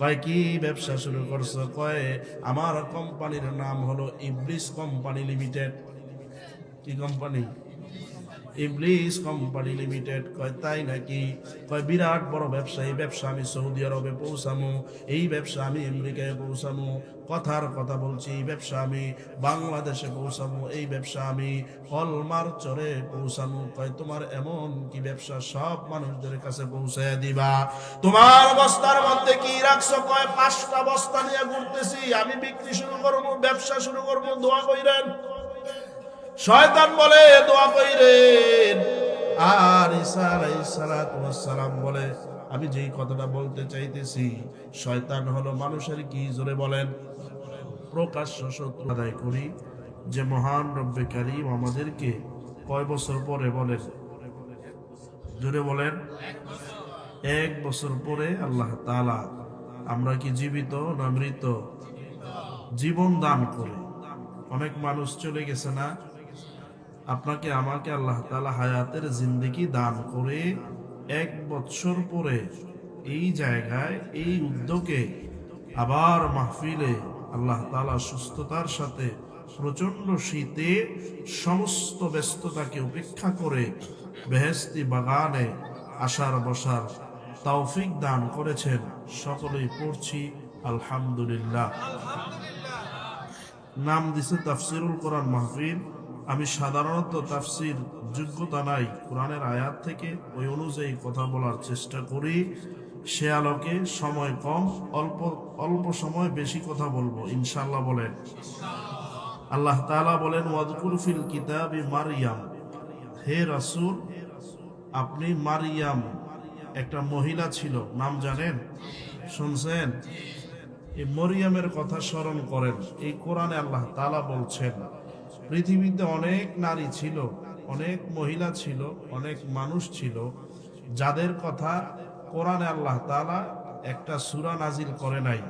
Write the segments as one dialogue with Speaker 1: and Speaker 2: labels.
Speaker 1: কয় কি ব্যবসা শুরু করছো? কয় আমার কোম্পানির নাম হলো ইবলিস কোম্পানি লিমিটেড। কি কোম্পানি? ইবলিস কোম্পানি লিমিটেড। কয় তাই নাকি? কয় বিরাট বড় ব্যবসা, এই ব্যবসা আমি সৌদি আরবে পৌঁছামু, এই ব্যবসা আমি আমেরিকায় পৌঁছামু, কথার কথা বলছি, এই ব্যবসা আমি বাংলাদেশে পৌঁছামু, এই ব্যবসা আমি হলমার চরে পৌঁছামু। কয় তোমার এমন কি ব্যবসা সব মানুষদের কাছে পৌঁছায় দিবা? তোমার বস্তার মধ্যে কি রাখছো? কয় 5টা বস্তা নিয়ে ঘুরতেছি, আমি বিক্রি শুরু করবো, ব্যবসা শুরু করবো, দোয়া কইরেন। শয়তান বলে দোয়া কইরেন। আর ঈসা আলাইহিস সালাতু ওয়াস সালাম বলে আমি যেই কথাটা বলতে চাইতেছি, শয়তান হলো মানুষের কি, জোরে বলেন, প্রকাশ্য শত্রু। আদায় করি যে মহান রব্বে কারীম আমাদেরকে কয় বছর পরে বলেন, জোরে বলেন, 1 বছর পরে আল্লাহ তাআলা আমরা কি জীবিত না মৃত? জীবন দান করে। অনেক মানুষ চলে গেছে না? আপনাকে আমাকে আল্লাহ তাআলা হায়াতের জিন্দেগি দান করে 1 বছর পরে এই জায়গায়, এই উদ্যোগে আবার মাহফিলে আল্লাহ তাআলা সুস্থতার সাথে প্রচন্ড শীতে সমস্ত ব্যস্ততাকে উপেক্ষা করে বেহেশতি বাগানে আসার বসার তৌফিক দান করেছেন। সকলেই পড়ছি আলহামদুলিল্লাহ। নাম দিছে তাফসিরুল কোরআন মাহফিল। আমি সাধারণত তাফসির যোগ্যতা নাই, কোরআনের আয়াত থেকে ওই অনুযায়ী কথা বলার চেষ্টা করি। সে আলোকে সময় কম, অল্প সময় বেশি কথা বলবো ইনশাআল্লাহ। বলেন আল্লাহ তাআলা বলেন ওয়াযকুর ফিল কিতাবি মারইয়াম। হে রাসূল, আপনি মারইয়াম, একটা মহিলা ছিল, নাম জানেন? শুনছেন? এই মরিয়মের কথা স্মরণ করেন। এই কোরআনে আল্লাহ তাআলা বলছেন পৃথিবীতে অনেক নারী ছিল, অনেক মহিলা ছিল, অনেক মানুষ ছিল, যাদের কথা কোরআনে আল্লাহ তাআলা একটা সূরা নাজিল করে নাই।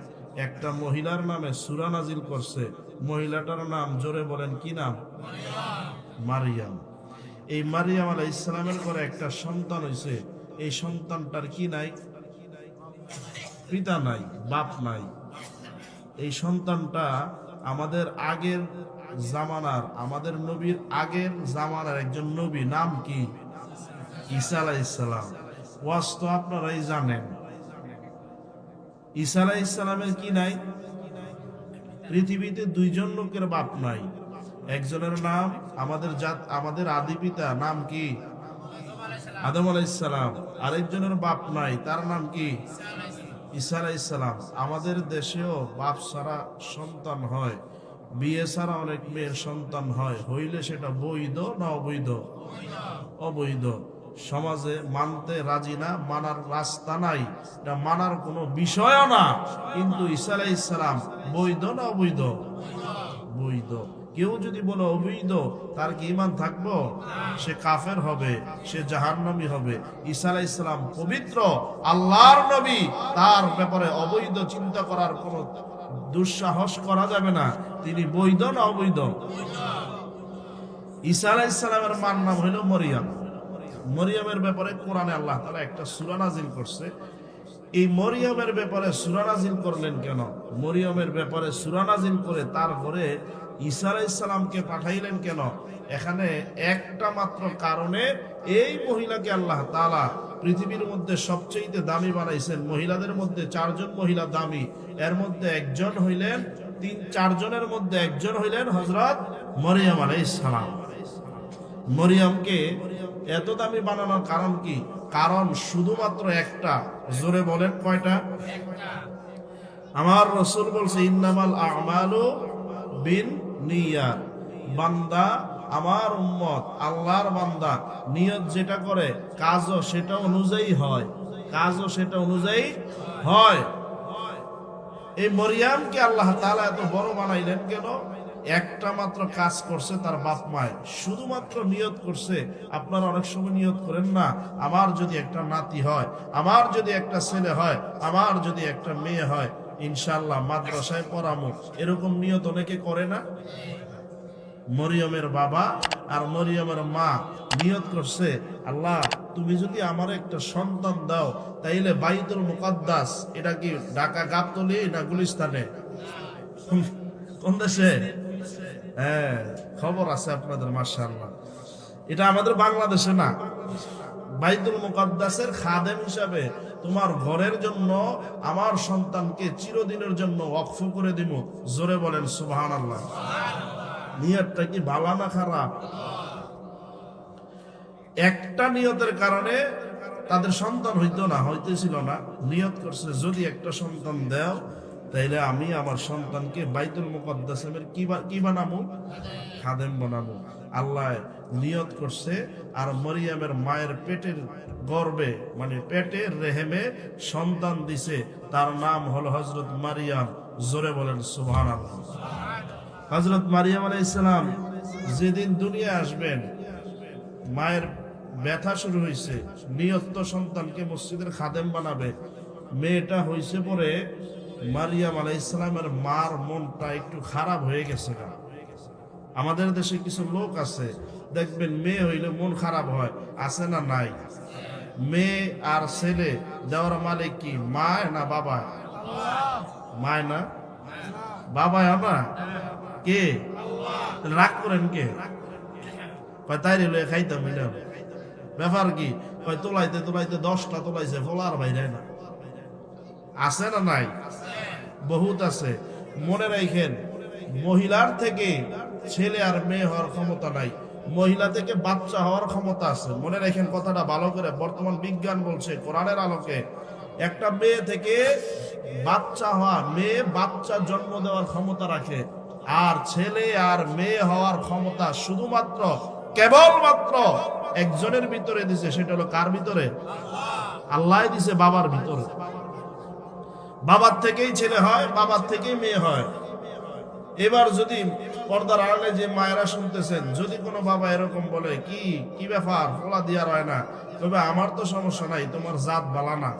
Speaker 1: একটা মহিলার নামে সূরা নাজিল করছে। মহিলাটার নাম, জোরে বলেন, কি নাম? মারিয়াম। এই মারিয়াম আলাইহিস সালামের ঘরে একটা সন্তান হইছে। এই সন্তানটার কি নাই? পিতা নাই, বাপ নাই। এই সন্তানটা আমাদের আগের জামানার, আমাদের নবীর আগের জামানার একজন নবী, নাম কি? ঈসা আলাইহিস সালাম। ওয়াজ তো আপনারাই জানেন। ঈসা আলাইহিস সালামের কি নাই? পৃথিবীতে 2জন লোকের বাপ নাই। একজনের নাম আমাদের আদি পিতা, নাম কি? আদম আলাইহিস সালাম। আরেকজনের বাপ নাই, তার নাম কি? ঈসা আলাইহিস সালাম। আমাদের দেশেও বাপ ছাড়া সন্তান হয়, বিয়ে ছাড়া অনেক মেয়ের সন্তান হয়, হইলে সেটা বৈধ না অবৈধ? অবৈধ। সমাজে মানতে রাজি না, মানার রাস্তা নাই, এটা মানার কোনো বিষয়ও না। কিন্তু ঈসা আলাইহিস সালাম বৈধ না অবৈধ? বৈধ। কেউ যদি বলে অবৈধ, তার কি ঈমান থাকবো? সে কাফের হবে, সে জাহান্নামী হবে। ঈসা আলাইহিস সালাম পবিত্র, আল্লাহর নবী, তার ব্যাপারে অবৈধ চিন্তা করার কোনো দুঃসাহস করা যাবে না। তিনি বৈধ না অবৈধ? ঈসা আলাইহিস সালামের মার নাম হইল মরিয়ম। মরিয়মের ব্যাপারে কোরআনে আল্লাহ তাআলা একটা সূরা নাজিল করছে। এই মরিয়মের ব্যাপারে সূরা নাজিল করলেন কেন? মরিয়মের ব্যাপারে সূরা নাজিল করে তার ঘরে ঈসা আলাইহিস সালামকে পাঠাইলেন কেন? এখানে একটা মাত্র কারণে এই মহিলাকে আল্লাহ তাআলা পৃথিবীর মধ্যে সবচেয়ে দামি বানাইছেন। মহিলাদের মধ্যে 4 জন মহিলা দামি, এর মধ্যে একজন হইলেন, 4 জনের মধ্যে একজন হইলেন হযরত মরিয়ম আলাইহিস সালাম। মরিয়মকে এত দামি বানানোর কারণ কি? কারণ শুধুমাত্র একটা, জোরে বলেন, কয়টা? আমার রাসূল বলছে ইন্নামাল আ'মালু বিন্নিয়াত। বান্দা, আমার উম্মত, আল্লাহর বান্দা, নিয়ত যেটা করে কাজও সেটা অনুযায়ী হয়, কাজও সেটা অনুযায়ী হয়। এই মরিয়মকে আল্লাহ তাআলা এত বড় বানাইলেন কেন? একটা মাত্র কাজ করছে তার বাপ মায়, শুধুমাত্র নিয়ত করছে। আপনারা অনেক সময় নিয়ত করেন না, আমার যদি একটা নাতি হয়, আমার যদি একটা ছেলে হয়, আমার যদি একটা মেয়ে হয়, ইনশাআল্লাহ মাদ্রাসায় পড়ামু, এরকম নিয়ত অনেকে করে না? মরিয়মের বাবা আর মরিয়মের মা নিয়ত করছে, আল্লাহ তুমি যদি আমার একটা সন্তান দাও তাইলে বাইতুল মুকাদ্দাস, এটা কি ঢাকা গাবতলী না গুলিস্তানে, কোন দেশে? হ্যাঁ, খবর আছে আপনাদের, মাশাআল্লাহ। এটা আমাদের বাংলাদেশে না। বাইতুল মুকাদ্দাসের খাদেম হিসাবে তোমার ঘরের জন্য আমার সন্তানকে চিরদিনের জন্য ওয়াকফ করে দিব। জোরে বলেন সুবহানাল্লাহ। নিয়তটা কি ভালো না খারাপ? একটা নিয়তের কারণে তাদের সন্তান হইতেছিল না। নিয়ত করছে যদি একটা সন্তান দাও তাইলে আমি আমার সন্তানকে বাইতুল মুকাদ্দাসের কি বানাবো? খাদেম বানাবো। আল্লাহ নিয়ত করছে, আর মরিয়মের মায়ের পেটের গর্ভে, মানে পেটের রেহেমে সন্তান দিছে, তার নাম হলো হযরত মারিয়াম। জোরে বলেন সুবহানাল্লাহ। হযরত মারিয়াম আলাইহিস সালাম যেদিন দুনিয়া আসবেন, মায়ের ব্যথা শুরু হয়েছে, নিয়ত তো সন্তানকে মসজিদের খাদেম বানাবে। মেয়েটা হয়েছে পরে মারিয়াম আলাইহিস সালামের মার মনটা একটু খারাপ হয়ে গেছে। আমাদের দেশে কিছু লোক আছে, দেখবেন মেয়ে হইলে মন খারাপ হয়, আছে না নাই? মেয়ে আর ছেলে দেওয়ার মালিক কি মায় না বাবায়? মায় না বাবায় না? কে? রাগ করেন কে? তাইরে লয়ে খাইতাম মিলাম, ব্যাপার কি? তোলাইতে তোলাইতে 10টা তোলাইছে, ফলার বাইরে না। আছে না নাই? বহুত আছে। মনে রাখেন, মহিলার থেকে ছেলে আর মেয়ে হওয়ার ক্ষমতা নাই, মহিলা থেকে বাচ্চা হওয়ার ক্ষমতা আছে। মনে রাখেন কথাটা ভালো করে। বর্তমান বিজ্ঞান বলছে, কোরআনের আলোকে, একটা মেয়ে থেকে বাচ্চা হওয়া, মেয়ে বাচ্চা জন্ম দেওয়ার ক্ষমতা রাখে, আর ছেলে আর মেয়ে হওয়ার ক্ষমতা শুধুমাত্র কেবলমাত্র একজনের ভিতরে দিছে। সেটা হলো কার ভিতরে? আল্লাহ দিছে, বাবার ভিতরে। বাবার থেকেই ছেলে হয়, বাবার থেকেই মেয়ে হয়। এবার যদি পর্দার আড়ালে যে মায়েরা শুনতেছেন, যদি কোনো বাবা এরকম বলে, কি ব্যাপার, ফলা দিয়া হয় না, তবে আমার তো সমস্যা নাই, তোমার জাত বালা না,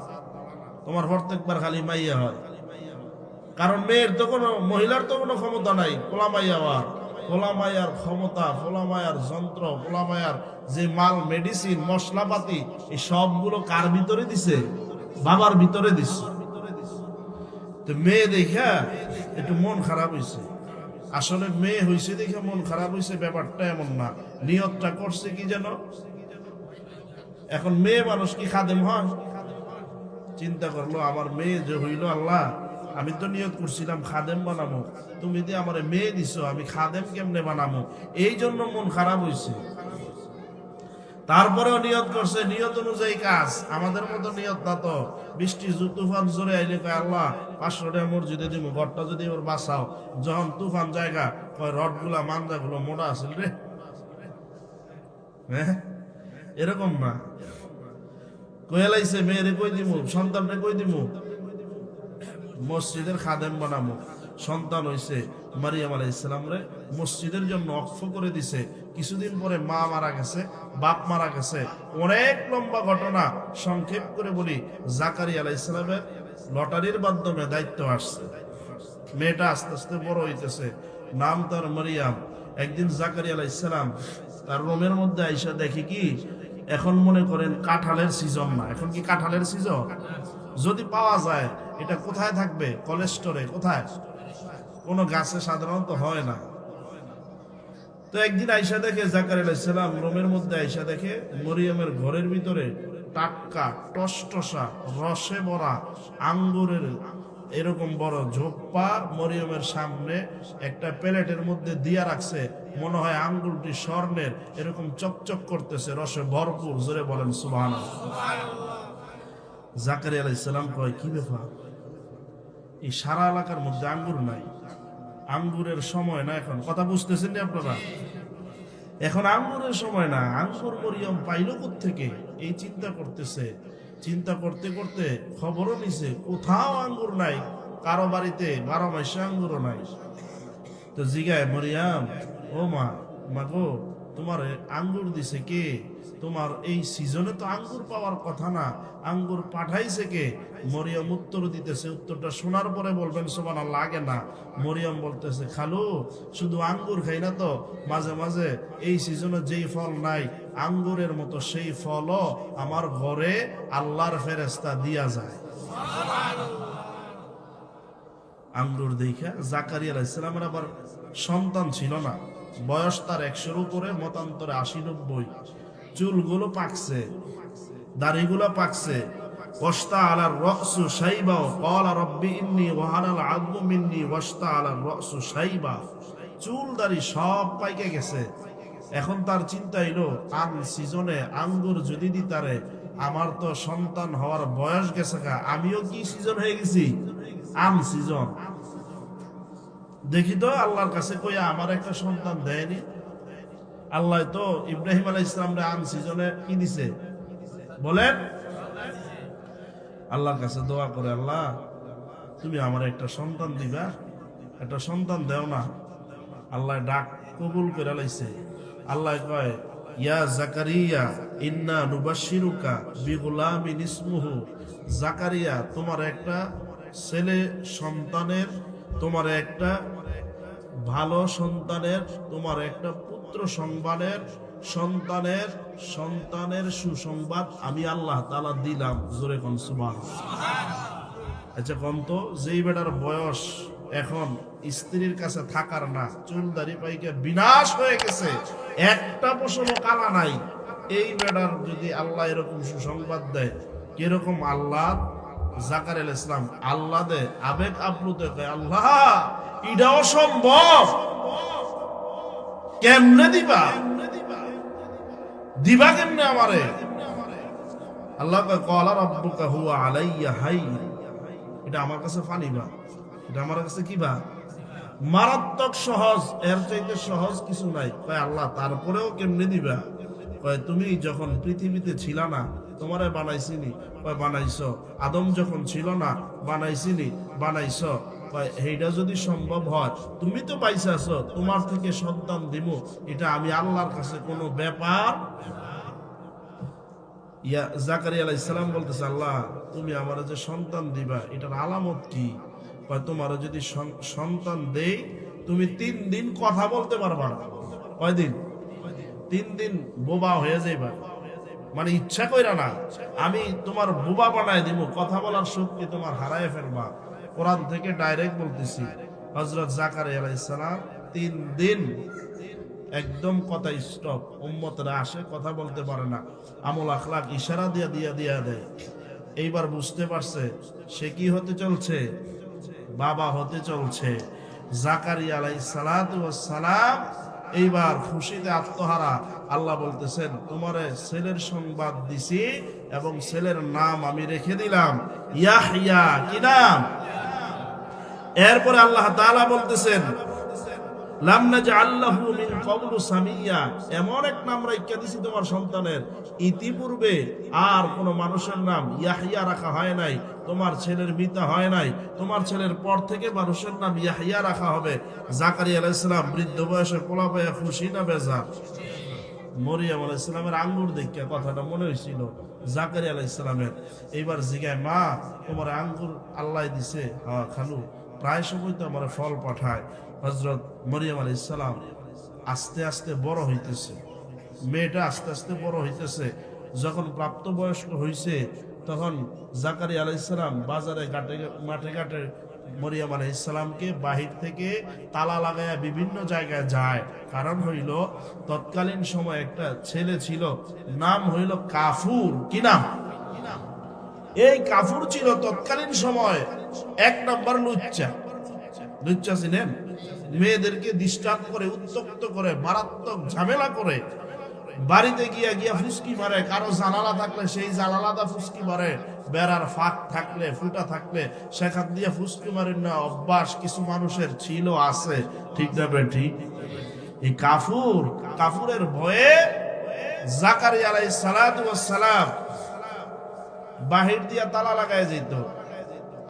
Speaker 1: তোমার প্রত্যেকবার খালি মাইয়া হয়। কারণ মেয়ের তো কোনো, মহিলার তো কোনো ক্ষমতা নাই পোলা মাইয়া হওয়ার। পোলা মাইয়ার ক্ষমতা, পোলা মায়ার যন্ত্র, পোলা মায়ার যে মাল, মেডিসিন, মশলাপাতি, এই সবগুলো কার ভিতরে দিছে? বাবার ভিতরে দিছে। তো মেয়ে দেখা একটু মন খারাপ হয়েছে। আসলে মেয়ে হয়েছে দেখে মন খারাপ হয়েছে, ব্যাপারটা এমন না। নিয়তটা করছে কি যেন। এখন মেয়ে মানুষ কি খাদেম হয়? চিন্তা করলো, আমার মেয়ে যে হইল, আল্লাহ আমি তো নিয়ত করছিলাম খাদেম বানাবো, তুমি দিয়ে আমার মেয়ে দিছো, আমি খাদেম কেমনে বানাবো? এই জন্য মন খারাপ হয়েছে। তারপরেও নিয়ত করছে, নিয়ত অনুযায়ী কাজ। আমাদের মতো নিয়ত না তো, বৃষ্টি তুফান জোরে আইলে কয় আল্লাহ 500 টাকা মসজিদে দিব, ঘরটা যদি ওর বাঁচাও। যখন তুফান জায়গা কয় রড গুলা, মাঞ্জা গুলো মোটা আছে রে। হ্যাঁ, এরকম না। কয়ে লাইছে মেয়েরে কই দিমু, সন্তানরে কই দিমু, মসজিদের খাদেম বানাবো। সন্তান হইছে, মারিয়াম আলাইহিস সালাম রে মসজিদের জন্য ওয়াকফ করে দিছে। কিছুদিন পরে মা মারা গেছে, বাপ মারা গেছে। অনেক লম্বা ঘটনা, সংক্ষেপ করে বলি। জাকারিয়া আলাইহিস সালামের লটারির মাধ্যমে দায়িত্ব আসছে। মেয়েটা আস্তে আস্তে বড় হইতেছে, নাম তার মারিয়াম। একদিন জাকারিয়া আলাইহিস সালাম তার রুমের মধ্যে আইসা দেখি কি, এখন মনে করেন কাঁঠালের সিজন না, এখন কি কাঁঠালের সিজন? যদি পাওয়া যায়, এটা কোথায় থাকবে? কোলেস্টোরে। কোথায়? কোনো গাছে সাধারণত হয় না। তো একদিন আইসা দেখে, জাকারিয়া আলাইহিস সালাম রুমের মধ্যে আইসা দেখে, মরিয়মের ঘরের ভিতরে টাটকা টসটসা রসে ভরা আঙ্গুরের এরকম বড় ঝোপ্পা মরিয়মের সামনে একটা প্লেটের মধ্যে দিয়া রাখছে। মনে হয় আঙ্গুরটি স্বর্ণের, এরকম চকচক করতেছে, রসে ভরপুর। জোরে বলেন সুবহানাল্লাহ। জাকারিয়া আলাইহিস সালাম কয়, কি ব্যাপার, এই সারা এলাকার মধ্যে আঙ্গুর নাই, আঙ্গুরের সময় না এখন। কথা বুঝতেছেন না আপনারা? এখন আঙ্গুরের সময় না, আঙ্গুর মরিয়ম পাইল কোত্থেকে? এই চিন্তা করতেছে। চিন্তা করতে করতে খবরও নিছে, কোথাও আঙ্গুর নাই, কারো বাড়িতে 12 মাসে আঙ্গুরও নাই। তো জিগায়, মরিয়াম, ও মা গো, তোমার আঙ্গুর দিছে কে? তোমার এই সিজনে তো আঙ্গুর পাওয়ার কথা না, আঙ্গুর পাঠাইছে কে? মরিয়ম উত্তর দিতেছে, উত্তরটা শোনার পরে বলবেন সুবহানাল্লাহ, লাগে না। মরিয়ম বলতেছে, খালু শুধু আঙ্গুর খাই না তো, মাঝে মাঝে এই সিজনে যেই ফল নাই আঙ্গুরের মতো সেই ফলও আমার ঘরে আল্লাহর ফেরেশতা দিয়া যায়। আঙ্গুর দেখা জাকারিয়া আলাইহিস সালামের আবার সন্তান ছিল না, বয়স তার 100-র উপরে, মতান্তরে 80-90। চুলগুলো পাকছে, দাড়িগুলো পাকছে। ওয়াস্তা আলার রাসু শাইবা ক্বালা রাব্বি ইন্নী ওয়াহানাল আযমু মিন্নী ওয়াস্তা আলার রাসু শাইবা। চুল দাড়ি সব পাইকে গেছে। এখন তার চিন্তা হইলো, আম সিজনে আঙ্গুর যদি দিতারে, আমার তো সন্তান হওয়ার বয়স গেছে, আমিও কি সিজন হয়ে গেছি? আম সিজন। দেখি তো আল্লাহর কাছে কইয়া আমার একটা সন্তান দেয়নি। আল্লাহ তো ইব্রাহিম আলাইহিস সালামরে আম সিজনে কি দিছে বলেন? আল্লাহর কাছে দোয়া করে, আল্লাহ তুমি আমার একটা সন্তান দিবা, একটা সন্তান দেও না। আল্লাহ ডাক কবুল করে লাইছে। আল্লাহ কয়, ইয়া জাকারিয়া ইন্না নুবাশশিরুকা বিগুলামিন ইসমুহু। জাকারিয়া, তোমার একটা ছেলে সন্তানের, তোমার একটা ভালো সন্তানের, তোমার একটা পুত্র সন্তানের সুসংবাদ আমি আল্লাহ তাআলা দিলাম। জোরে কোন সুবহানাল্লাহ। আচ্ছা কম তো, যেই বেটার বয়স এখন স্ত্রীর কাছে থাকার না, চুল দাড়ি পাইকে বিনাশ হয়ে গেছে, একটা পশমও কালা নাই, এই বেটার যদি আল্লাহ এরকম সুসংবাদ দেয়, কিরকম আল্লাহ জাকারিয়া আলাইহিস সালাম আল্লাহ দে আবেগ আপ্লুত কয়, আল্লাহ এটা অসম্ভব, কেমনে দিবা কেমনে আমারে? আল্লাহ কয়, ক্বালা রাব্বুকা হুয়া আলাইয়া হাইয়্যুন। এটা আমার কাছে ফানিবা, এটা আমার কাছে কিবা মারাত্মক সহজ, এর চাইতে সহজ কিছু নাই। কয় আল্লাহ তারপরেও কেমনে দিবা? কয় তুমি যখন পৃথিবীতে ছিলা না তোমারে বানাইছিনি? কয় বানাইছো। আদম যখন ছিল না বানাইছিনি? বানাইছো। কয় এইটা যদি সম্ভব হয়, তুমি তো পাইছে আছো, তোমার থেকে সন্তান দিব, এটা আমি আল্লাহর কাছে কোনো ব্যাপার। জাকারিয়া আলাইহিস সালাম বলতেছে, আল্লাহ তুমি আমার যে সন্তান দিবা এটার আলামত কি? কয় তোমার যদি সন্তান দেই, তুমি 3 দিন কথা বলতে পারবা না। কয়দিন? 3 দিন বোবা হয়ে যাইবা, মানে ইচ্ছা কইরা না, আমি তোমার বোবা বানায় দিব, কথা বলার শক্তি তোমার হারায় ফেলবা। কোরআন থেকে ডাইরেক্ট বলতেছি। হযরত জাকারিয়া আলাইহিস সালাম 3 দিন একদম কথা স্টপ, উম্মতরা আসে কথা বলতে পারে না, আমল আখলাক ইশারা দিয়া দেয়। এইবার বুঝতে পারছে সে কি হতে চলছে, বাবা হতে চলছে। জাকারিয়া আলাইহিস সালাতু ওয়াস সালাম এইবার খুশিতে আত্মহারা। আল্লাহ বলতেছেন, তোমারে ছেলের সংবাদ দিছি এবং ছেলের নাম আমি রেখে দিলাম ইয়াহইয়া। কি নাম? এরপরে আল্লাহ তাআলা বলতেছেন, লাম নাজআল লাহু মিন ক্বাবলু সামিয়্যা। এমন এক নাম রাইখা দিছি তোমার সন্তানের, ইতিপূর্বে আর কোন মানুষের নাম ইয়াহইয়া রাখা হয় নাই, তোমার ছেলের মিতা হয় নাই, তোমার ছেলের পর থেকে মানুষের নাম ইয়াহইয়া রাখা হবে। জাকারিয়া আলাইহিস সালাম বৃদ্ধ বয়সে পোলা পায়া খুশি না বেজার? মরিয়ম আলাইহিস সালামের আঙ্গুর দেখে কথাটা মনে হয়েছিল জাকারিয়া আলাইহিস সালামের। এইবার জিগায়, মা তোমার আঙ্গুর আল্লাহ দিছে? হ্যাঁ খালু, প্রায় সময় তো আমার ফল পাঠায়। হযরত মরিয়ম আলাইহিস সালাম আস্তে আস্তে বড় হইতেছে, মেয়েটা আস্তে আস্তে বড় হইতেছে। যখন প্রাপ্তবয়স্ক হইছে তখন জাকারিয়া আলাইহিস সালাম বাজারে মাঠে ঘাটে মরিয়ম আলাইহিস সালামকে বাহির থেকে তালা লাগায়া বিভিন্ন জায়গায় যায়। কারণ হইল তৎকালীন সময় একটা ছেলে ছিল, নাম হইল কাফুর। কি নাম? এই কাফুর ছিল তৎকালীন সময় 1 নম্বর লুচ্চা। লুচ্চা ছিলেন, মেয়েদেরকে ডিস্টার্ব করে, উত্তক্ত করে, মারাত্মক ঝামেলা করে, বাড়িতে গিয়া ফুসকি মারে, কারো জানালা থাকলে সেই জানালাদা ফুসকি মারে, বেড়ার ফাঁক থাকলে ফুটা থাকলে সেখান দিয়ে ফুসকি মারেন না অভ্যাস কিছু মানুষের ছিল, আছে। ঠিক না বেঠি? এই কাফুরের ভয়ে জাকারিয়া আলাইহিস সালাতু ওয়াস সালাম বাহির দিয়া তালা লাগায় যেত।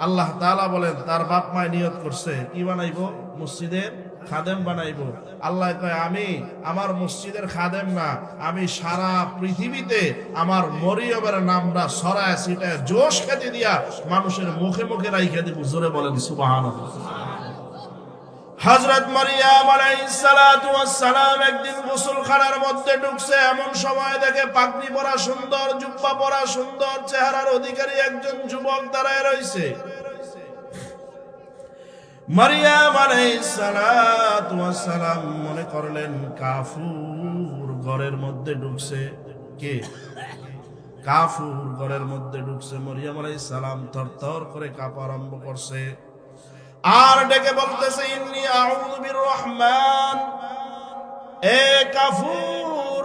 Speaker 1: আল্লাহ তাআলা বলেন, তার বাপ মায় নিয়ত করছে কি বানাইবো? মসজিদের খাদেম বানাইবো। আল্লাহ কয় আমি আমার মসজিদের খাদেম না, আমি সারা পৃথিবীতে আমার মরিয়মের নামটা ছড়ায় ছিটায় জোশ খেতে দিয়া মানুষের মুখে মুখে রাইখে দিব। জোরে বলেন সুবহানাল্লাহ। হযরত মারিয়াম আলাইহিস সালাতু ওয়াস সালাম একদিন গোসলখানার মধ্যে ঢুকছে, এমন সময় দেখে পাগড়ি পরা সুন্দর, জুব্বা পরা সুন্দর চেহারার অধিকারী একজন যুবক দাঁড়ায় রইছে। মারিয়াম আলাইহিস সালাতু ওয়াস সালাম মনে করলেন কাফুর ঘরের মধ্যে ঢুকছে। কে? কাফুর ঘরের মধ্যে ঢুকছে। মারিয়াম আলাইহিস সালাম থরথর করে কাঁপা আরম্ভ করছে, আর ডেকে বলতেছে ইন্নী আউযু বিররহমান, এ কাফুর,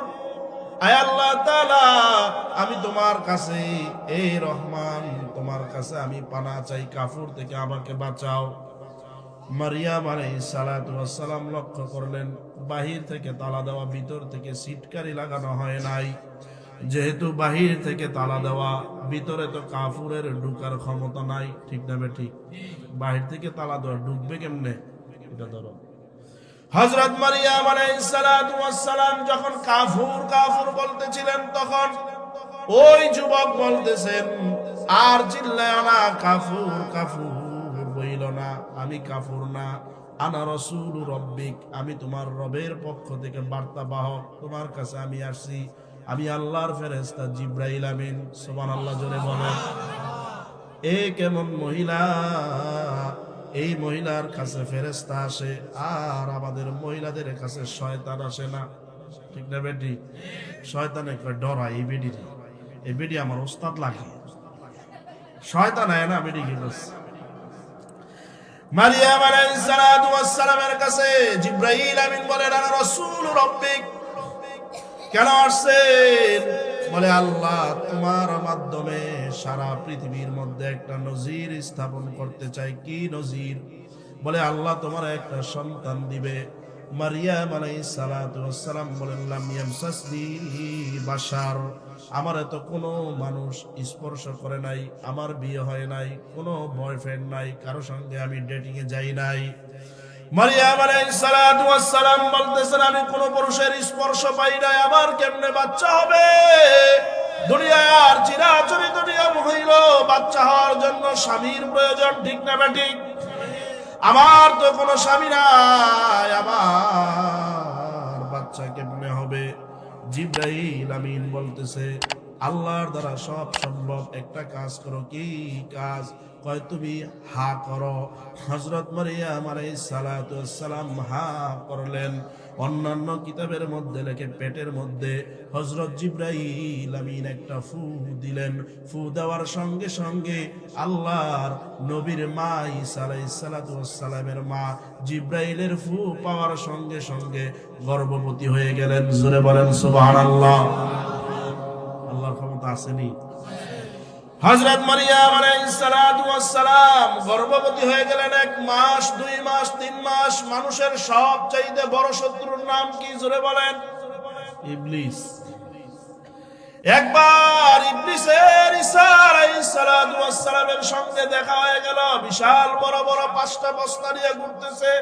Speaker 1: আয় আল্লাহ তাআলা আমি তোমার কাছে, এ রহমান তোমার কাছে আমি পানা চাই, কাফুর থেকে আমাকে বাঁচাও। মারিয়াম আলাইহিস সালাতু ওয়াস সালাম লক্ষ্য করলেন বাহির থেকে তালা দেওয়া, ভিতর থেকে সিটকারি লাগানো হয় নাই। যেহেতু বাহির থেকে তালা দেওয়া, ভিতরে তো কাফুরের ঢুকার ক্ষমতা নাই, ঠিক না ঠিক? বাহির থেকে তালা দেওয়া, ঢুকবে কেমনে? এটা ধরো। হযরত মারিয়াম আলাইহিস সালাতু ওয়াস সালাম যখন কাফুর কাফুর বলতেছিলেন, তখন ওই যুবক বলতেছেন আর চিল্লায় না, কাফুর কাফুর বইল না, আমি কাফুর না, আনা রাসূল রব্বিক, আমি তোমার রবের পক্ষ থেকে বার্তা বাহক, তোমার কাছে আমি আসছি, আমি আল্লাহর ফেরেশতা জিবরাইল আমিন। সুবহানাল্লাহ, জোরে বলেন। এ কেমন মহিলা! এই মহিলার কাছে ফেরেশতা আসে, আর আমাদের মহিলাদের কাছে শয়তান আসে না, ঠিক না বেটি? শয়তানে ডরায় এই বেডি, এই বেডি আমার ওস্তাদ লাগে, শয়তান আয় না বেডি কি করছে। মারিয়াম আলাইহিস সালাতু ওয়াস সালামের কাছে জিবরাইল আমিন বলেন আনা রাসূল রব্বিক। কেন আসছেন? বলে আল্লাহ তোমার মাধ্যমে সারা পৃথিবীর মধ্যে একটা নজির স্থাপন করতে চাই। কি নজির? বলে আল্লাহ তোমার একটা সন্তান দিবে। মারিয়াম আলাইহিস সালাতু ওয়াস সালাম বলেন লাম ইয়ামসাসনি বাশার, আমার এত কোনো মানুষ স্পর্শ করে নাই, আমার বিয়ে হয় নাই, কোনো বয়ফ্রেন্ড নাই, কারো সঙ্গে আমি ডেটিং এ যাই নাই। মারিয়াম আলাইহিস সালাতু ওয়াস সালাম বলতেছেন আমি কোন পুরুষের স্পর্শ পাই নাই, আমার কেমনে বাচ্চা হবে? দুনিয়ার চিরাচরিত নিয়ম হইল বাচ্চা হওয়ার জন্য স্বামীর প্রয়োজন, ঠিক না ঠিক? আমার তো কোনো স্বামী নাই, আমার বাচ্চা কেমনে হবে? জিবরাইল আমিন বলতেছে আল্লাহর দ্বারা সব সম্ভব, একটা কাজ করো। কি কাজ? কয় তুমি হা করো। হযরত মারিয়াম আলাইহিস সালাতু ওয়াস সালাম হা করলেন। অন্যান্য কিতাবের মধ্যে লেখে পেটের মধ্যে হযরত জিবরাইল আমিন একটা ফু দিলেন। ফু দেওয়ার সঙ্গে সঙ্গে আল্লাহর নবীর মা ঈসা আলাইহিস সালাতু ওয়াস সালামের মা জিবরাইলের ফু পাওয়ার সঙ্গে সঙ্গে গর্ভবতী হয়ে গেলেন। জোরে বলেন সুবহানাল্লাহ। আল্লাহর ক্ষমতা আসেনি? হযরত মারিয়াম আলাইহিস সালাতু ওয়াস সালাম গর্ভবতী হয়ে গেলেন। 1 মাস, 2 মাস, 3 মাস। মানুষের সবচাইতে বড় শত্রুর নাম কি? জোরে বলেন। ইবলিস। একবার ইবলিসের ঈসা আলাইহিস সালাতু ওয়াস সালামের সঙ্গে দেখা হয়ে গেল। বিশাল বড় বড় 5টা বস্তা নিয়ে ঘুরতেছে।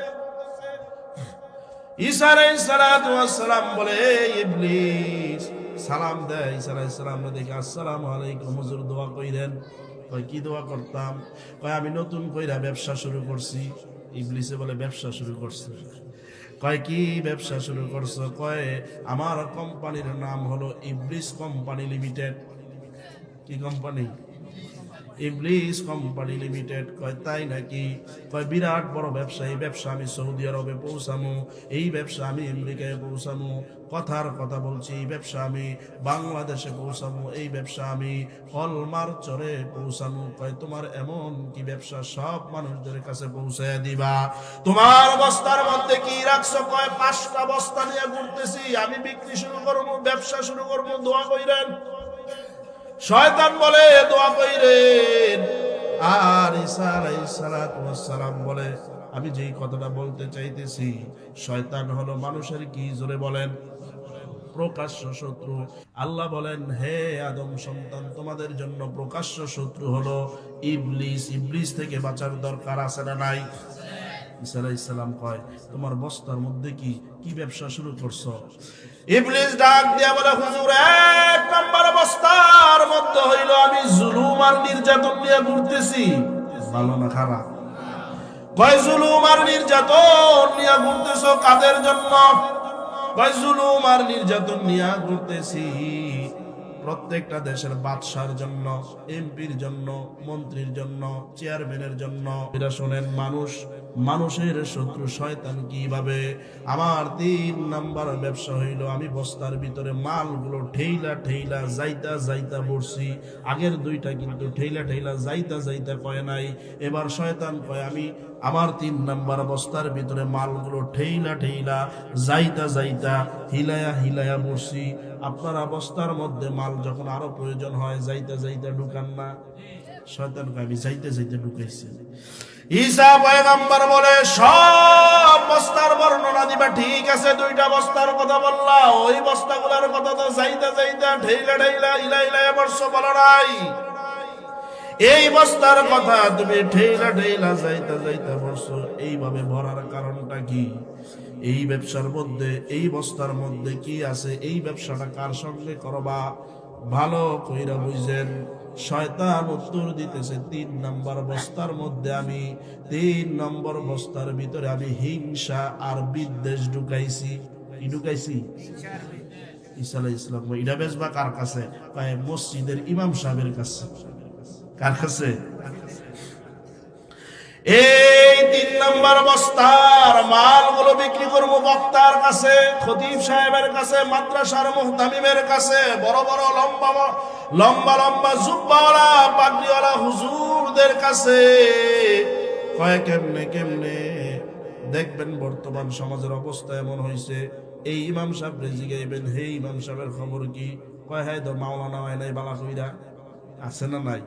Speaker 1: ঈসা আলাইহিস সালাতু ওয়াস সালাম বলে ইবলিস সালাম দেয়। ঈসা আলাইহিস সালাম দেখে আসসালামু আলাইকুম হুজুর, দোয়া কইরেন। কয় কি দোয়া করতাম? কয় আমি নতুন কইরা ব্যবসা শুরু করছি। ইবলিসে বলে ব্যবসা শুরু করছে? কয় কি ব্যবসা শুরু করছো? কয় আমার কোম্পানির নাম হলো ইবলিস কোম্পানি লিমিটেড। কি কোম্পানি? ইবলিস কোম্পানি লিমিটেড। কয় তাই নাকি? কয় বিরাট বড় ব্যবসা, এই ব্যবসা আমি সৌদি আরবে পৌঁছামু, এই ব্যবসা আমি আমেরিকায় পৌঁছামু, কথার কথা বলছি, এই ব্যবসা আমি বাংলাদেশে পৌঁছামু, এই ব্যবসা আমি হলমার চরে পৌঁছামু। কয় তোমার এমন কি ব্যবসা সব মানুষদের কাছে পৌঁছায় দিবা? তোমার বস্তার মধ্যে কি রাখছো? কয় 5টা বস্তা নিয়ে ঘুরতেছি, আমি বিক্রি শুরু করবো, ব্যবসা শুরু করবো, দোয়া কইরেন। শয়তান বলে দোয়া কইরেন। আর ঈসা আলাইহিস সালাতু ওয়াস সালাম বলে আমি যেই কথাটা বলতে চাইতেছি, শয়তান হলো মানুষের কি? জোরে বলেন। প্রকাশ্য শত্রু। আল্লাহ বলেন হে আদম সন্তান, তোমাদের জন্য প্রকাশ্য শত্রু হলো ইবলিস। ইবলিস থেকে বাঁচার দরকার আছে না নাই? ঈসা আলাইহিস সালাম কয় তোমার বস্তার মধ্যে কি কি ব্যবসা শুরু করছো? ইবলিস ডাক দিয়া বলে হুজুর এক নাম্বার বস্তার মধ্যে হইল আমি জুলুম আর নির্যাতন নিয়ে ঘুরতেছি। ভালো না খারাপ? কয় জুলুম আর নির্যাতন নিয়ে ঘুরতেছো কাদের জন্য? কয় জুলুম আর নির্যাতন নিয়ে ঘুরতেছি প্রত্যেকটা দেশের বাদশার জন্য, এমপির জন্য, মন্ত্রীর জন্য, চেয়ারম্যানের জন্য। এটা শোনেন, মানুষের শত্রু শয়তান কিভাবে। আমার 3 নাম্বার ব্যবসা হইল আমি বস্তার ভিতরে মালগুলো ঠেইলা ঠেইলা যাইতা যাইতা বসছি। আগের 2টা কিন্তু ঠেইলা ঠেইলা যাইতা যাইতা কয় নাই। এবার শয়তান কয় আমি আমার 3 নাম্বার বস্তার ভিতরে মালগুলো ঠেইলা ঠেইলা যাইতা যাইতা হিলায়া হিলায়া বসছি। আপনারা বস্তার মধ্যে মাল যখন আরো প্রয়োজন হয় যাইতা যাইতা ঢুকান না? শয়তান কয় আমি যাইতে যাইতে ঢুকাইছি। ঈসা পয়গম্বর বলে সব বস্তার বর্ণনা দিবা, ঠিক আছে 2টা বস্তার কথা বললা, ওই বস্তাগুলোর কথা তো যাইতা যাইতা ঢেইলা ঢেইলা হিলাইলা বর্ষ বলা নাই। এই বস্তার কথা তুমি ঠেলা ঠেলা যাইতা যাইতা বলছো, এইভাবে ভরার কারণটা কি? এই ব্যবসার মধ্যে, এই বস্তার মধ্যে কি আছে? এই ব্যবসাটা কার সঙ্গে করবা? ভালো কইরা বুঝেন। শয়তান উত্তর দিতেছে 3 নাম্বার বস্তার মধ্যে আমি 3 নম্বর বস্তার ভিতরে আমি হিংসা আর বিদ্বেষ ঢুকাইছি। কি ঢুকাইছি? ঈসা আলাইহিস সালাম এটা বেচবা কার কাছে? মসজিদের ইমাম সাহেবের কাছে। কার কাছে? এই 3 নাম্বার বস্তার মালগুলো বিক্রি করবো বক্তার কাছে, খতিব সাহেবের কাছে, মাদ্রাসার মুহতামিমের কাছে, বড় বড় লম্বা লম্বা লম্বা জুব্বাওয়ালা পাগড়িওয়ালা হুজুরদের কাছে। কয় কেমনে কেমনে? দেখবেন বর্তমান সমাজের অবস্থা এমন হয়েছে, এই ইমাম সাহেব জিগাইবেন হে ইমাম সাহেবের খবর কি? কয় হ্যাঁ তো মাওলানা হয় নাই বালা কইরা আছে না নাই?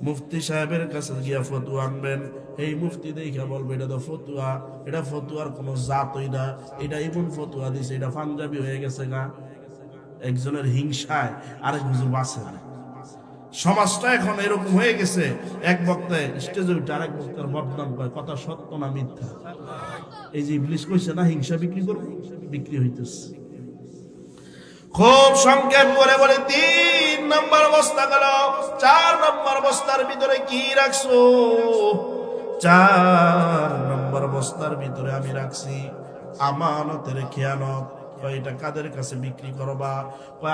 Speaker 1: মুফতি সাহেবের কাছে গিয়া ফতুয়া আনবেন, এই মুফতি দেখা বলবে এটা তো ফতুয়া, এটা ফতুয়ার কোন জাতই না, এটা ইবন ফতুয়া দিছে, এটা পাঞ্জাবি হয়ে গেছে গা। একজনের হিংসায় আরেক হুজুর বাঁচে না। সমাজটা এখন এরকম হয়ে গেছে, এক বক্তায় স্টেজে উঠে আরেক বক্তার বদনাম করে, কথা সত্য না মিথ্যা। এই যে ইবলিস কইছে না হিংসা বিক্রি করবে, বিক্রি হইতেছে। খুব সংক্ষেপ করে বলে 3 নাম্বার বস্তা গেল, 4 নাম্বার বস্তার ভিতরে কি রাখছো? 4 নাম্বার বস্তার ভিতরে আমি রাখছি আমানতের খেয়ানত। এটা কাদের কাছে বিক্রি করবা?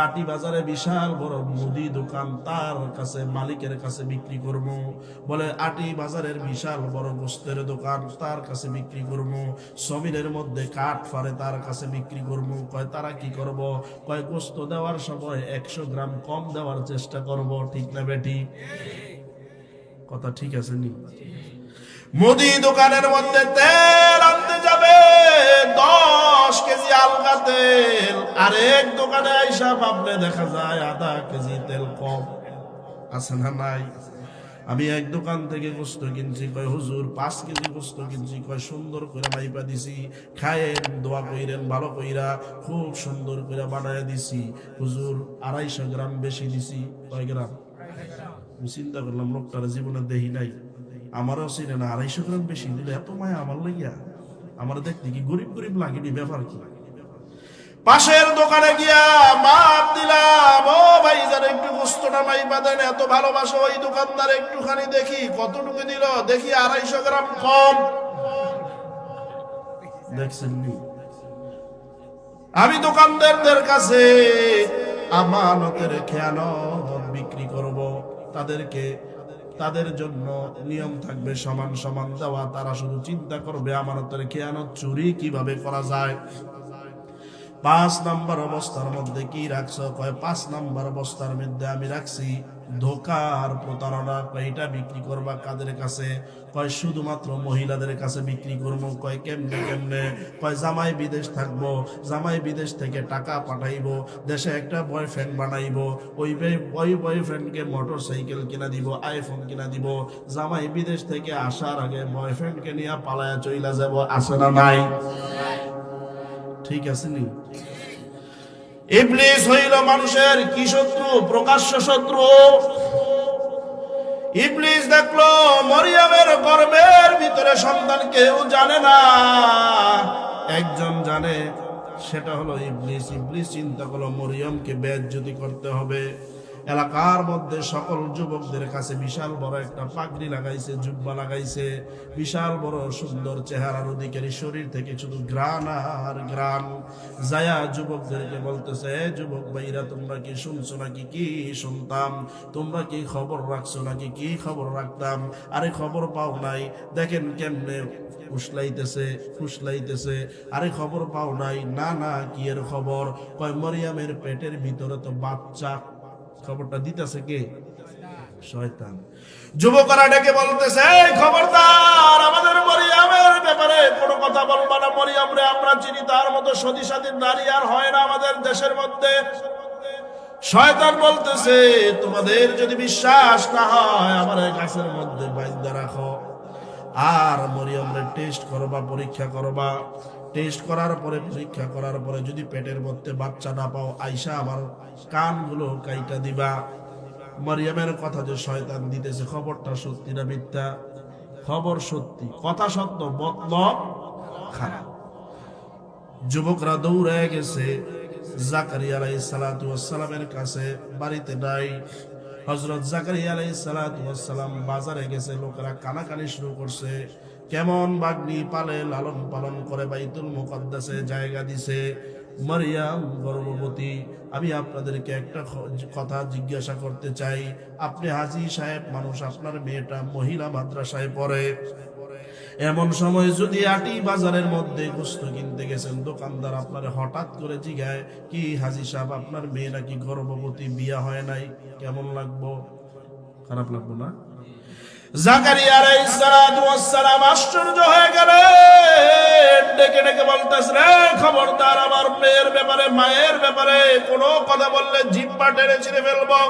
Speaker 1: আটি বাজারে বিশাল বড় মুদি দোকান, তার কাছে মালিকের কাছে বিক্রি করব। বলে আটি বাজারের বিশাল বড় গোস্তের দোকান, তার কাছে বিক্রি করব। জমিনের মধ্যে কাঠ ফারে, তার কাছে বিক্রি করব। কয় তারা কি করব? কয় গোস্ত দেওয়ার সময় 100 গ্রাম কম দেওয়ার চেষ্টা করব। ঠিক না বেটি? কথা ঠিক আছে নি? মুদি দোকানের মধ্যে তেল আনতে যাবে 10 কেজি আলগা তেল, আর এক দোকানে আইসা ভাবলে দেখা যায় আধা কেজি তেল কম। আছে না নাই? আমি এক দোকান থেকে গোস্ত কিনছি, কয় হুজুর 5 কেজি গোস্ত কিনছি, কয় সুন্দর করে মাইপা দিছি, খায়েন দোয়া কইরেন ভালো কইরা, খুব সুন্দর করে বানায় দিছি। হুজুর 250 গ্রাম বেশি দিছি। কয় গ্রাম? আমি চিন্তা করলাম লোকটার জীবনে দেখি নাই, আমারও চিনে না, 250 গ্রাম বেশি দিলে এত মায়া আমার লাগিয়া? আমার দেখতে কি গরিব গরিব লাগেনি? ব্যাপার কি? পাশের দোকানে গিয়া মাপ দিলাম, ও ভাই যারা একটু গোস্তটা মাইপা দেন, এত ভালোবাসো। ওই দোকানদার একটুখানি দেখি কতটুকু দিল, দেখি 250 গ্রাম কম। দেখছেন নি? আমি দোকানদারদের কাছে আমানতের খেয়ানত বিক্রি করব। তাদের জন্য নিয়ম থাকবে সমান সমান দেওয়া। তারা শুধু চিন্তা করবে আমানতের খেয়ানত চুরি কিভাবে করা যায়। 5 নাম্বার অবস্থার মধ্যে কি রাখছো? কয় 5 নাম্বার অবস্থার মধ্যে আমি রাখছি ধোকার প্রতারণা। কয় এটা বিক্রি করবা কাদের কাছে? কয় শুধুমাত্র মহিলাদের কাছে বিক্রি করবো। কয় কেমনে কেমনে? কয় জামাই বিদেশ থাকবো, জামাই বিদেশ থেকে টাকা পাঠাইবো, দেশে একটা বয়ফ্রেন্ড বানাইবো, ওই বয়ফ্রেন্ডকে মোটর সাইকেল কিনা দিব, আইফোন কিনা দিব, জামাই বিদেশ থেকে আসার আগে বয়ফ্রেন্ডকে নিয়ে পালায়া চইলা যাব। আছে না নাই? ঠিক আছে নি? ইবলিস হইল মানুষের কি শত্রু? প্রকাশ্য শত্রু। ইবলিস দেখলো মরিয়মের গর্ভের ভিতরে সন্তান কেউ জানে না, একজন জানে, সেটা হলো ইবলিস। ইবলিস চিন্তা করলো মরিয়মকে বেইজ্জতি করতে হবে। এলাকার মধ্যে সকল যুবকদের কাছে বিশাল বড় একটা পাগড়ি লাগাইছে, জুব্বা লাগাইছে, বিশাল বড় সুন্দর চেহারার অধিকারী, শরীর থেকে শুধু ঘ্রাণ আর ঘ্রাণ। যায়া যুবকদেরকে বলতেছে, যুবক ভাইরা তোমরা কি শুনছো নাকি? কি শুনতাম? তোমরা কি খবর রাখছো নাকি? কি খবর রাখতাম? আরে খবর পাও নাই? দেখেন কেমনে ফুসলাইতেছে। আরে খবর পাও নাই? না না, কি এর খবর? কয় মরিয়মের পেটের ভিতরে তো বাচ্চা। খবরটা দিতেছে কে? শয়তান। যুবকরা ডেকে বলতেছে, খবরদার, আমাদের মরিয়মের ব্যাপারে কোনো কথা বলবা না। মরিয়ম রে আমরা চিনি, তার মতো সতী নারী আর হয় না আমাদের দেশের মধ্যে। শয়তান বলতেছে, তোমাদের যদি বিশ্বাস না হয় আমার গাছের মধ্যে বাইন্দা রাখো, আর মরিয়মরে টেস্ট করবা, পরীক্ষা করবা। টেস্ট করার পরে, পরীক্ষা করার পরে যদি পেটের মধ্যে বাচ্চা না পাও, আইসা আমার কানগুলো কাইটা দিবা। মরিয়মের কথা যে শয়তান দিতেছে, খবরটা সত্যি না মিথ্যা? খবর সত্যি, কথা সত্য, মতলব খারাপ। যুবকরা দৌড়ে গেছে জাকারিয়া আলাইহিস সালাতু ওয়াস সালামের কাছে, বাড়িতে নাই। হযরত জাকারিয়া আলাইহিস সালাতু ওয়াস সালাম বাজারে গেছে। লোকেরা কানাকানি শুরু করছে, কেমন বাগনি পালে, লালন পালন করে বাইতুল মুকদ্দাসে জায়গা দিছে। মারিয়াম গর্ভবতী। আমি আপনাদেরকে একটা কথা জিজ্ঞাসা করতে চাই, আপনি হাজী সাহেব মানুষ, আপনার মেয়েটা মহিলা মাদ্রাসায় পড়ে। এমন সময় যদি আটি বাজারের মধ্যে গোস্ত কিনতে গেছেন, দোকানদার আপনার হঠাৎ করে জিগায়, কি হাজী সাহেব আপনার মেয়ে নাকি গর্ভবতী, বিয়া হয় নাই, কেমন লাগবো? খারাপ লাগবো না? জাকারিয়া আলাইহিস সালাতু ওয়াস সালাম আশ্চর্য হয়ে গেলেন, ডেকে ডেকে বলতেছেন, খবরদার, আমার মেয়ের ব্যাপারে, মায়ের ব্যাপারে কোনো কথা বললে জিহ্বা টেনে ছিঁড়ে ফেলবো।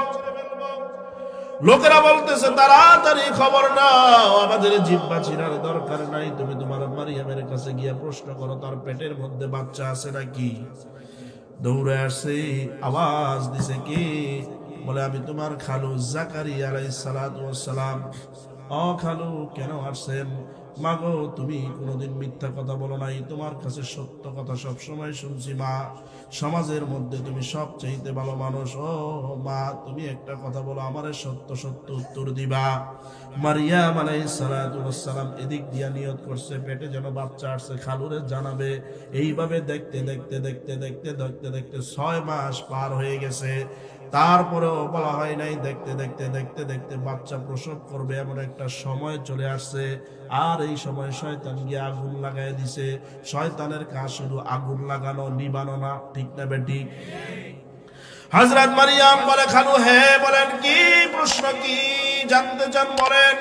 Speaker 1: লোকেরা বলতেছে, তাড়াতাড়ি খবর নাও, আমাদের জিহ্বা ছিঁড়ার দরকার নাই, তুমি তোমার মারিয়ামের কাছে গিয়ে প্রশ্ন করো তার পেটের মধ্যে বাচ্চা আছে নাকি। দৌড়ে আসছে, আওয়াজ দিছে, কি? বলে, আমি তোমার খালু জাকারিয়া আলাইহিস সালাতু ওয়াস সালাম। ও খালু, কেন আসছেন? মাগো, তুমি কোনোদিন মিথ্যা কথা বলো নাই, তোমার কাছে সত্য কথা সব সময় শুনছি মা। সমাজের মধ্যে তুমি সবচেয়ে ভালো মানুষ। ও মা, তুমি একটা কথা বলো, আমারে সত্য সত্য উত্তর দিবা। মারিয়াম আলাইহিস সালাতু ওয়াস সালাম এদিক দিয়া নিয়ত করছে, পেটে যেন বাচ্চা আসছে, খালুরে জানাবে। এইভাবে দেখতে দেখতে দেখতে দেখতে দেখতে দেখতে 6 মাস পার হয়ে গেছে, তারপরেও বলা হয় নাই। দেখতে দেখতে দেখতে দেখতে বাচ্চা প্রসব করবে এমন একটা সময় চলে আসছে। আর এই সময় শয়তান গিয়ে আগুন লাগাই দিছে। শয়তানের কাজ শুধু আগুন লাগানো, নিবানো না, ঠিক না বেটি? হযরত মারিয়াম বলে, খালু হ্যাঁ বলেন, কি প্রশ্ন, কি জানতে চান বলেন।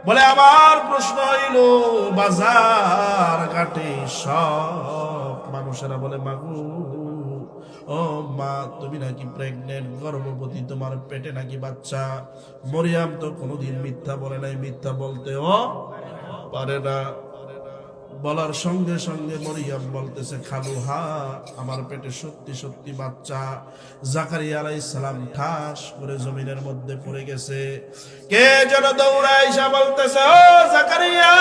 Speaker 1: বলে, আমার প্রশ্ন হইল, বাজার ঘাটে সব মানুষেরা বলে, মাগু, ও মা, তুমি নাকি প্রেগনেন্ট, গর্ভবতী, তোমার পেটে নাকি বাচ্চা। মরিয়াম তো কোনোদিন মিথ্যা বলে নাই, মিথ্যা বলতেও পারে না। বলার সঙ্গে সঙ্গে মরিয়াম বলতেছে, খালু হা, আমার পেটে সত্যি সত্যি বাচ্চা। জাকারিয়া আলাইহিস সালাম ঠাস করে জমিনের মধ্যে পড়ে গেছে। কে যেন দৌড়ায় এসে বলতেছে, ও জাকারিয়া,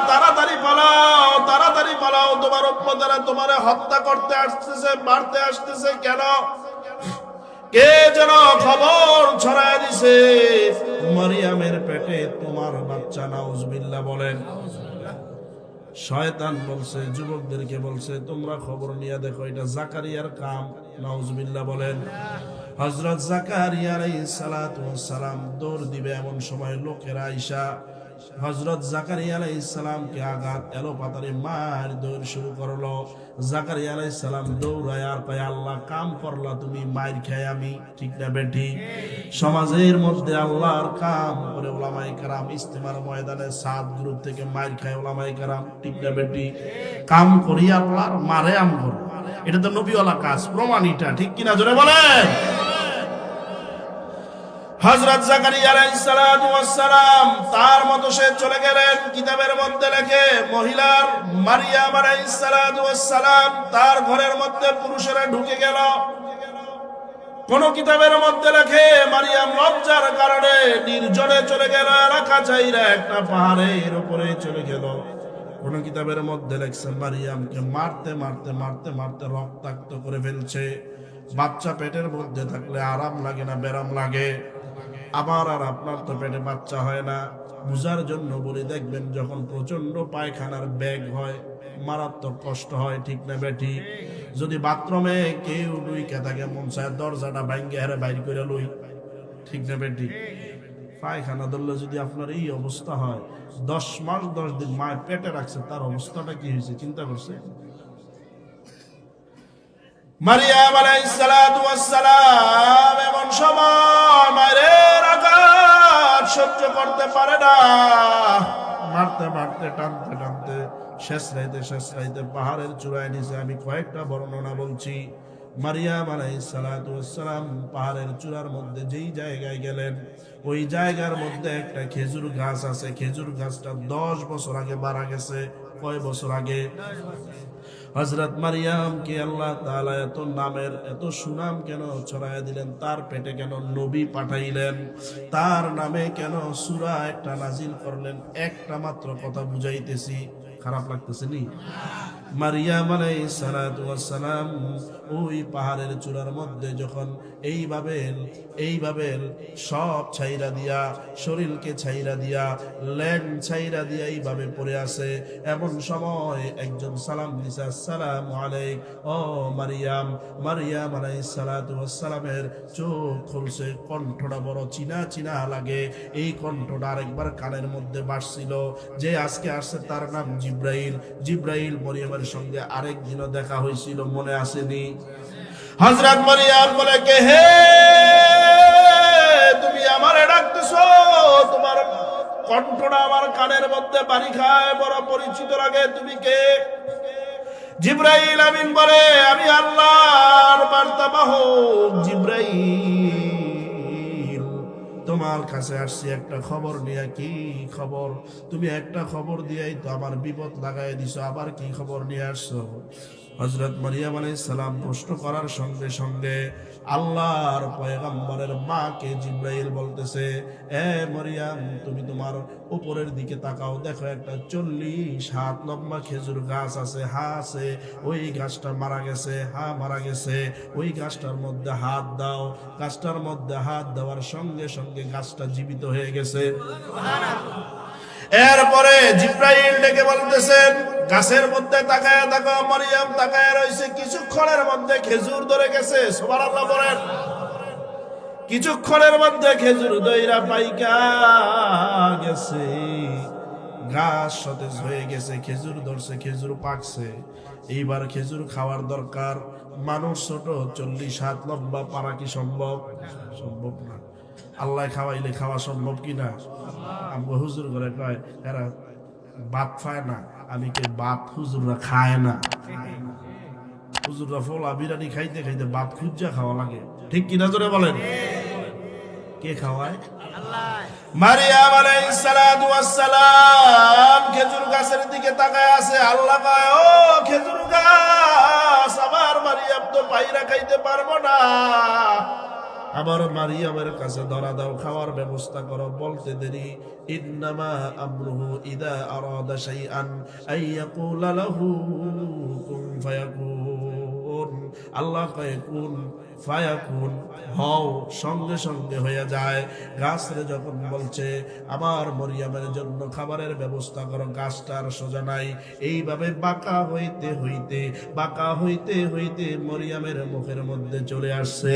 Speaker 1: তাড়াতাড়ি পালাও, তাড়াতাড়ি পালাও, তোমার উম্মতেরা তোমারে হত্যা করতে আসতেছে, মারতে আসতেছে। কেন? কে যেন খবর ছড়ায় দিছে, মারিয়ামের পেটে তোমার বাচ্চা। নাউজুবিল্লাহ বলেন। শয়তান বলছে, যুবকদেরকে বলছে, তোমরা খবর নিয়ে দেখো, এটা জাকারিয়ার কাম। নাউজুবিল্লাহ বলেন। হযরত জাকারিয়া আলাইহিস সালাতু ওয়াস সালাম দৌড় দিবে, এমন সময় লোকেরা আইসা হযরত জাকারিয়া আলাইহিস সালামকে আঘাত, এলোপাতাড়ি মার দৌড় শুরু করলো। জাকারিয়া আলাইহিস সালাম দৌড়ায় আর কয়, আল্লাহ, কাম করলা তুমি, মাইর খাই আমি, ঠিক না বেঠি? সমাজের মধ্যে আল্লাহর কাম করে ওলামায়ে কেরাম ইস্তেমার ময়দানে 7 গ্রুপ থেকে মাইর খায় ওলামায়ে কেরাম, ঠিক না বেঠি? কাম করি আল্লাহর, মারে আমগর। এটা তো নবীওয়ালা কাজ, প্রমাণ এটা, ঠিক কিনা জোরে বলেন। হযরত জাকারিয়া আলাইহিস সালাতু ওয়াস সালাম তার মতো সে চলে গেলেন। কিতাবের মধ্যে লেখে, মহিলার মারিয়াম আলাইহিস সালাতু ওয়াস সালাম তার ঘরের মধ্যে পুরুষেরা ঢুকে গেল। কোন কিতাবের মধ্যে লেখে মারিয়াম লজ্জার কারণে নির্জনে চলে গেল, এলাকা চাইরা একটা পাহাড়ের উপরে চলে গেল। কোন কিতাবের মধ্যে লেখছে মারিয়ামকে মারতে মারতে মারতে মারতে রক্তাক্ত করে ফেলছে। বাচ্চা পেটের মধ্যে থাকলে আরাম লাগে না বেরাম লাগে? আমার আর আপনার তো পেটে বাচ্চা হয় না। বুঝার জন্য বলি, দেখবেন যখন প্রচন্ড পায়খানার ব্যাগ হয় মারাত্মক কষ্ট হয়, ঠিক না বেঠি? যদি বাথরুমে কেউ ডুইকে থাকে মন চায় দরজাটা ভাঙ্গে হেরে বাইর করে লই, ঠিক না বেঠি? পায়খানা ধরলে যদি আপনার এই অবস্থা হয়, 10 মাস 10 দিন মায়ের পেটে রাখছে, তার অবস্থাটা কি হয়েছে চিন্তা করছে? মারিয়াম আলাইহিস সালাতু ওয়াস সালাম এমন সময় মায়ের আঘাত সহ্য করতে পারে না, মারতে মারতে টানতে টানতে শেষ রাইতে পাহাড়ের চূড়ায় নিচে, আমি কয়েকটা বর্ণনা বলছি। মারিয়াম আলাইহিস সালাতু ওয়াস সালাম পাহাড়ের চূড়ার মধ্যে যেই জায়গায় গেলেন, ওই জায়গার মধ্যে একটা খেজুর গাছ আছে। খেজুর গাছটা 10 বছর আগে মারা গেছে। কয় বছর আগে? হযরত মারিয়ামকে আল্লাহ তাআলা এত নামের এত সুনাম কেন ছড়াইয়া দিলেন? তার পেটে কেন নবী পাঠাইলেন? তার নামে কেন সূরা একটা নাজিল করলেন? একটা মাত্র কথা বুঝাইতেছি, খারাপ লাগতেছে নি? মারিয়াম আলাইহিস সালাতু ওয়াস সালাম ওই পাহাড়ের চূড়ার মধ্যে যখন এইভাবে সব ছাইরা দিয়া, শরীরকে ছাইরা দিয়া, ল্যান্ড ছাইরা দিয়া এইভাবে পড়ে আছে, এমন সময় একজন সালাম দিছে, আসসালামু আলাইক ও মারিয়াম। মারিয়াম আলাইহিস সালাতু ওয়াস সালামের চোখ খুলছে, কণ্ঠটা বড় চিনা চিনা লাগে। এই কণ্ঠটা আরেকবার কানের মধ্যে বাজছিল। যে আজকে আসছে তার নাম জিব্রাইল। জিব্রাইল মরিয়মের সঙ্গে আরেক দিনও দেখা হয়েছিল, মনে আসেনি? হযরত মারিয়াম বলে, কে হে তুমি আমারে ডাকতেছো? তোমার কণ্ঠটা আমার কানের মধ্যে বাড়ি খায়, বড় পরিচিত লাগে, তুমি কে? জিব্রাইল আমিন বলে, আমি আল্লাহর বার্তাবাহক জিব্রাইল, তোমার কাছে আসছি একটা খবর নিয়ে। কি খবর? তুমি একটা খবর দিয়েই তো আমার বিপদ লাগাই দিছো, আবার কি খবর নিয়ে আসছো? হযরত মারিয়াম আলাইহিস সালাম প্রশ্ন করার সঙ্গে সঙ্গে আল্লাহর পয়গম্বরের মাকে জিব্রাইল বলতেছে, এ মারিয়াম, তুমি তোমার উপরের দিকে তাকাও, দেখো একটা 40 হাত লম্বা খেজুর গাছ আছে, আছে, ওই গাছটা মারা গেছে, মারা গেছে। ওই গাছটার মধ্যে হাত দাও। গাছটার মধ্যে হাত দেওয়ার সঙ্গে সঙ্গে গাছটা জীবিত হয়ে গেছে। এরপরে জিব্রাইল ডেকে বলতেছেন, গাছের মধ্যে তাকায়া দেখো। মারিয়াম তাকায়া রয়েছে, কিছুক্ষণের মধ্যে খেজুর ধরে গেছে। সুবহানাল্লাহ বলেন। কিছুক্ষণের মধ্যে খেজুর দইরা পাইকা গেছে, গাছ সতেজ হয়ে গেছে, খেজুর ধরছে, খেজুর পাকছে। এইবার খেজুর খাওয়ার দরকার। মানুষ ছোট, 40 হাত লম্বা, পারা কি সম্ভব? সম্ভব না। আল্লাহ খাওয়াইলে খাওয়া সম্ভব কিনা? আমগো হুজুর করে কয়, এরা ভাত খায় না। আমি কে ভাত হুজুররা খায় না? হুজুররা ফোলা বিরিয়ানি খাইতে খাইতে ভাত খুঁজা খাওয়া লাগে, ঠিক কিনা জোরে বলেন? কে খাওয়ায়? মারিয়াম আলাইহিস সালাতু ওয়াস সালাম খেজুর গাছের দিকে তাকায় আছে। আল্লাহ কয়, ও খেজুর গাছ, আমার মারিয়াম তো পাইরা খাইতে পারবো না, আবার মারিয়ামের কাছে ধরা দাও, খাওয়ার ব্যবস্থা করো। বলতে দেরি, ইন্নামা আমরুহু ইদা আরাদা শাইআন আইয়াকুলা লাহু কুন ফায়াকুন। আল্লাহ কয় কুন ফায়াকুন, হও, সঙ্গে সঙ্গে হয়ে যায়। গাছরে যখন বলছে আমার মরিয়মের জন্য খাবারের ব্যবস্থা করো, গাছটার সোজা নাই। এইভাবে বাঁকা হইতে হইতে বাঁকা হইতে হইতে মরিয়মের মুখের মধ্যে চলে আসছে।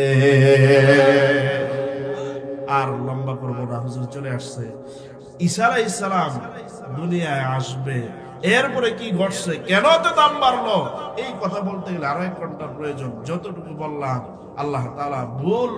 Speaker 1: আর লম্বা করবো না, হুজুর চলে আসছে। ঈসা আলাইহিস সালাম দুনিয়ায় আসবে। এরপরে কি ঘটছে, কেন তো দাম বাড়লো, এই কথা বলতে গেলে আরো 1 ঘন্টার প্রয়োজন। যতটুকু বললাম আল্লাহ তাআলা ভুল